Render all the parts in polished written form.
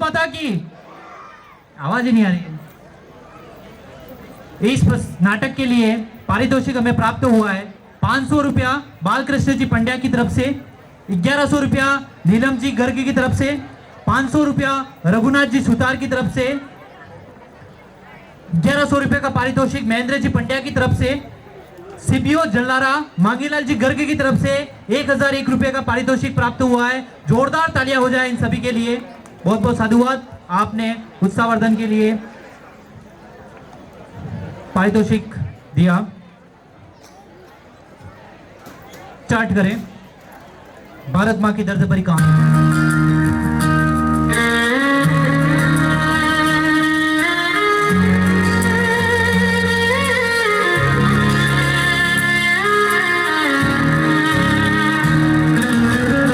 माता की। आवाज ही नहीं आ रही है। इस नाटक के लिए पारितोषिक हमें प्राप्त हुआ है 500 रुपया बालकृष्ण जी पंड्या की तरफ से, 1100 रुपया नीलम जी गर्ग की तरफ से, 500 रुपया रघुनाथ जी सुतार की तरफ से, 1100 रुपये का पारितोषिक महेंद्र जी पंड्या की तरफ से, सीपीओ जल्लारा मांगीलाल जी गर्ग की तरफ से 1001 रुपये का पारितोषिक प्राप्त हुआ है। जोरदार तालियां हो जाए इन सभी के लिए। बहुत बहुत साधुवाद, आपने उत्साहवर्धन के लिए पारितोषिक दिया। चार्ट करें भारत मां की दर्द भरी कहानी।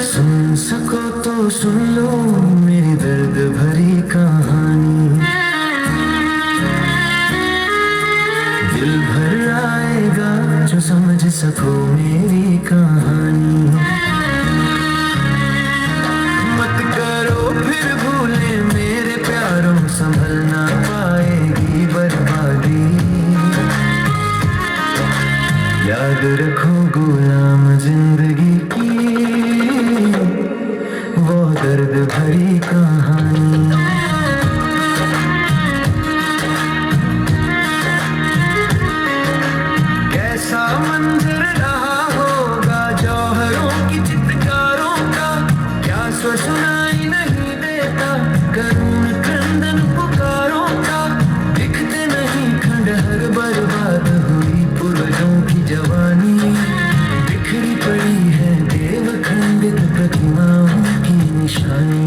सुन सको तो सुन लो मेरी दर्द भरी कहानी, दिल भर आएगा जो समझ सको मेरी कहानी। मत करो फिर भूले मेरे प्यारों, संभल ना पाएगी बर्बादी। याद रखो गुलाम जिंदगी की वो दर्द भरी कहानी। कैसा मंजर रहा होगा जौहरों की चित्कारों का, क्या स्वर सुनाई नहीं देता करुण क्रंदन पुकारों का। दिखते नहीं खंडहर बर्बाद हुई पूर्वजों की जवानी, बिखरी पड़ी है देव खंडित प्रतिमाओं की निशानी।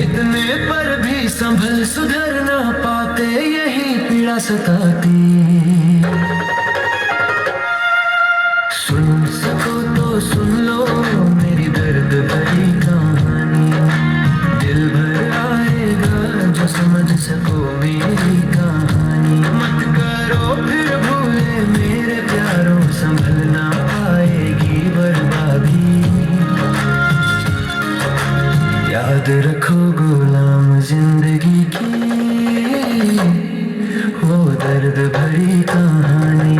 इतने पर भी संभल सुधर ना पाते यही पीड़ा सताती। सुन सको तो सुन लो मेरी दर्द भरी कहानी, दिल भर आएगा जो समझ सको मेरी कहानी। मत करो फिर भूले मेरे प्यारों, संभल ना पाएगी बर्बादी। याद रखो गुलाम जिंदगी की वो दर्द भरी कहानी।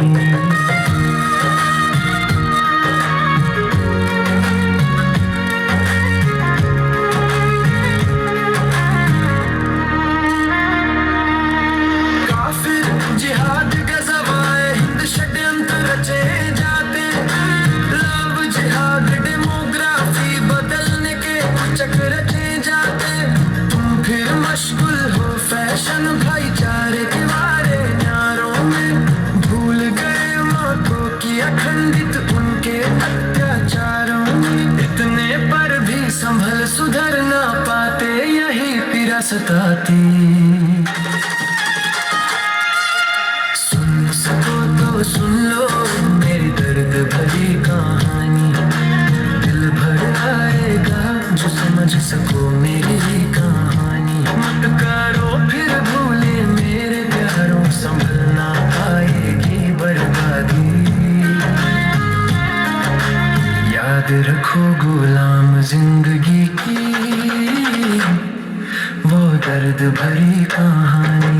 भाईचारे के वारे न्यारों में भूल गए माँ को किया खंडित उनके अत्याचारों में। इतने पर भी संभल सुधर ना पाते यही पीड़ा सताती। सुन सको तो सुन लो मेरी दर्द भरी कहानी, दिल भर आएगा जो समझ सको मेरी कहानी। मत करो फिर भूले मेरे प्यारों, संभल ना पाएगी बर्बादी। याद रखो गुलाम जिंदगी की वो दर्द भरी कहानी।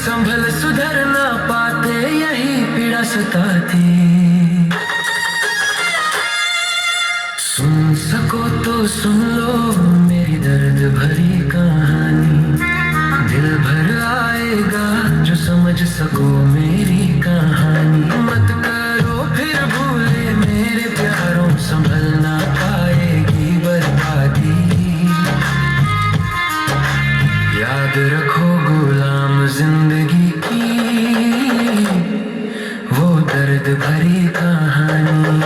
संभल सुधर ना पाते यही पीड़ा सताती। सुन सको तो सुन लो मेरी दर्द भरी कहानी, दिल भर आएगा जो समझ सको मेरी कहानी। मत करो फिर भूले मेरे प्यारों, संभल ना पाएगी बर्बादी। याद रखो गुलाम जिंदगी की वो दर्द भरी कहानी।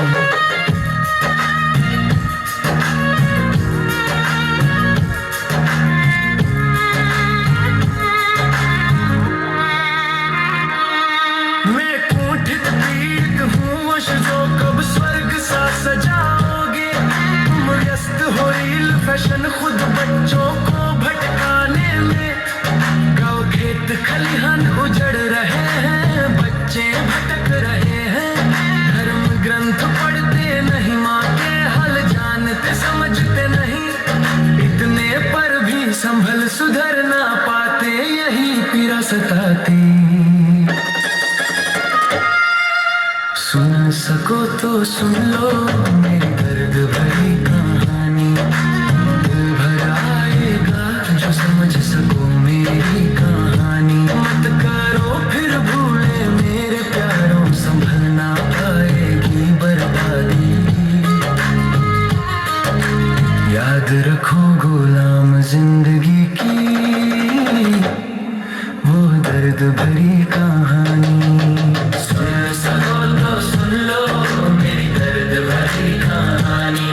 सुन सको तो सुन लो मेरी दर्द भरी कहानी, दिल भर आएगा जो समझ सको मेरी कहानी। मत करो फिर भूले मेरे प्यारों, संभल ना पाएगी बर्बादी। याद रखो गुलाम जिंदगी की वो दर्द भरी कहानी। सुन सको तो सुन लो मेरी दर्द भरी कहानी,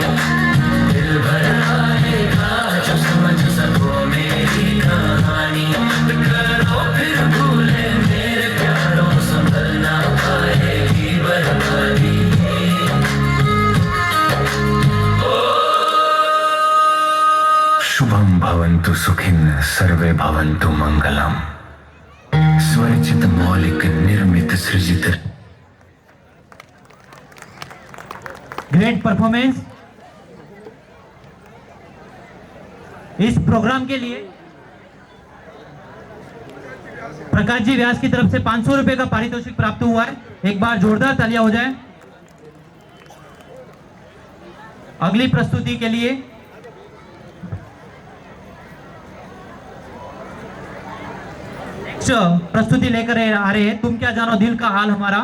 दिल भर आएगा जो समझ सको मेरी कहानी। मत करो फिर भूले मेरे प्यारों, संभल ना पाएगी बर्बादी। शुभम भवन्तु सुखिनः सर्वे भवन्तु मंगलम। स्वरचित मौलिक निर्मित सृजित। Great performance. इस प्रोग्राम के लिए प्रकाश जी व्यास की तरफ से 500 रुपए का पारितोषिक प्राप्त हुआ है। एक बार जोरदार तालियां हो जाए। अगली प्रस्तुति के लिए प्रस्तुति लेकर आ रहे हैं तुम क्या जानो दिल का हाल हमारा।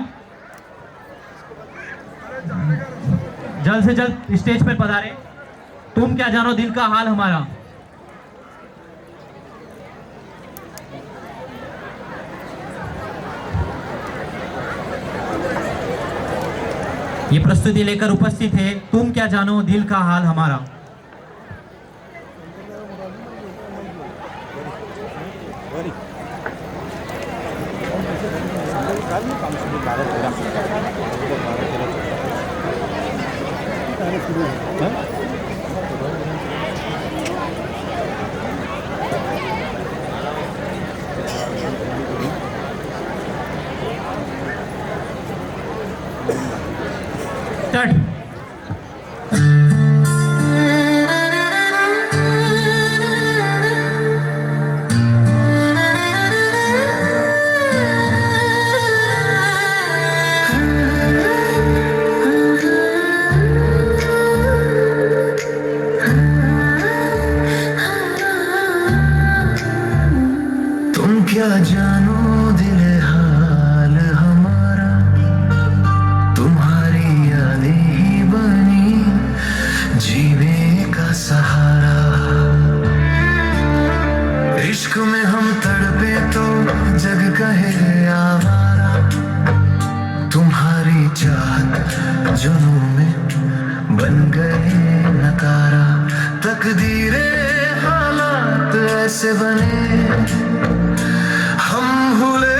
जल्द से जल्द स्टेज पर पधारे। तुम क्या जानो दिल का हाल हमारा। ये प्रस्तुति लेकर उपस्थित है तुम क्या जानो दिल का हाल हमारा। स्टार्ट। तुम क्या जानो दिल हाल हमारा, तुम्हारी यादें ही बनी जीने का सहारा। इश्क में हम तड़पे तो जग कहे आवारा, तुम्हारी चाहत जुनून में बन गए नकारा। तकदीरे हालात ऐसे बने हम भूले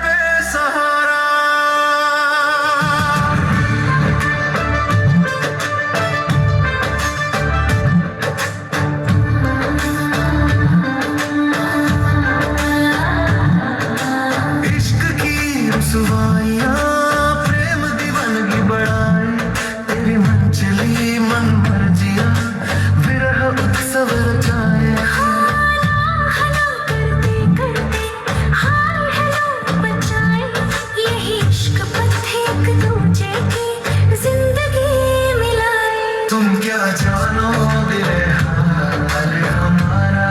बेसहारा। इश्क की रुसवाइयाँ प्रेम दीवानगी बढ़ाए, तेरी मन चली मन मर्जियाँ विरह उत्सव रचाए। तुम क्या जानो दिल हाल हमारा,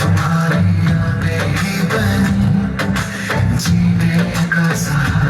तुम्हारी यादें ही बनी जीने का सहारा।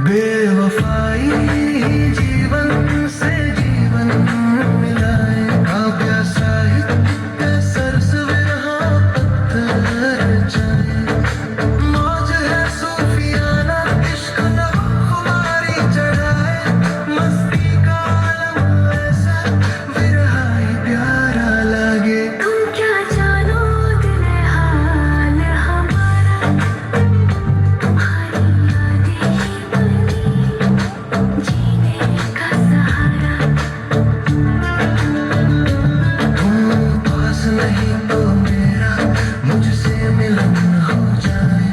बेवफाई जीवन से जीवन मिलाए, काव्य साहित्य सरसविरहा पत्थर रचाए। मौज है सूफियाना इश्क न खुमारी चढ़ाए, मस्ती का आलम ऐसा विरहा ही प्यारा लगे। तुम क्या जानो दिल हाल हमारा, तुम्हारी यादें ही बनी जीने का सहारा। तुम पास नहीं तो मेरा मुझसे मिलन हो जाए,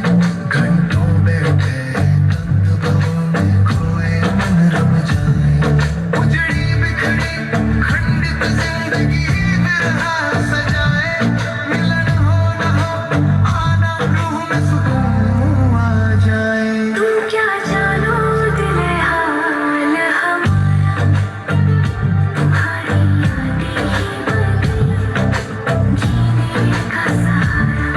घंटों बैठे कंद भवों में खोए मन रम जाए। उजड़ी बिखड़ी खंडित जिंदगी विरहा सजाए, मिलन हो न हो आना रूह में सुकून आ जाए। तुम क्या जानो दिल हाल हमारा, तुम्हारी यादें ही बनी जीने का सहारा।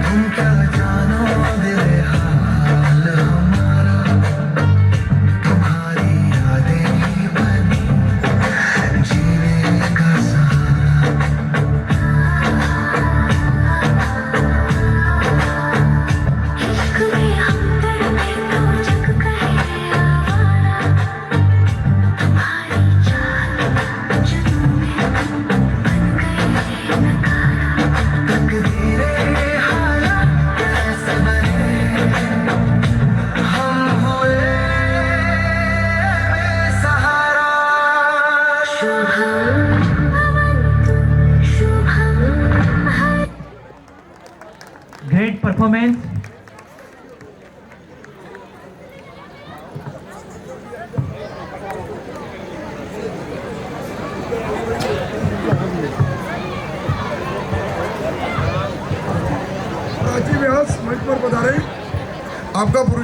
तुम क्या जानो दिल हाल हमारा, तुम्हारी यादें ही बनी जीने का सहारा। इश्क में हमदर्द तो जग कहे आवारा, तुम्हारी चाल जुनून में बन गए नकारा। तकदीरें हालात कैसे बने, हम हुए बेसहारा। शुभम भवन्तु शुभम हरि। Great performance. प्राची व्यास मंच पर पधारे। आपका पुरस्कार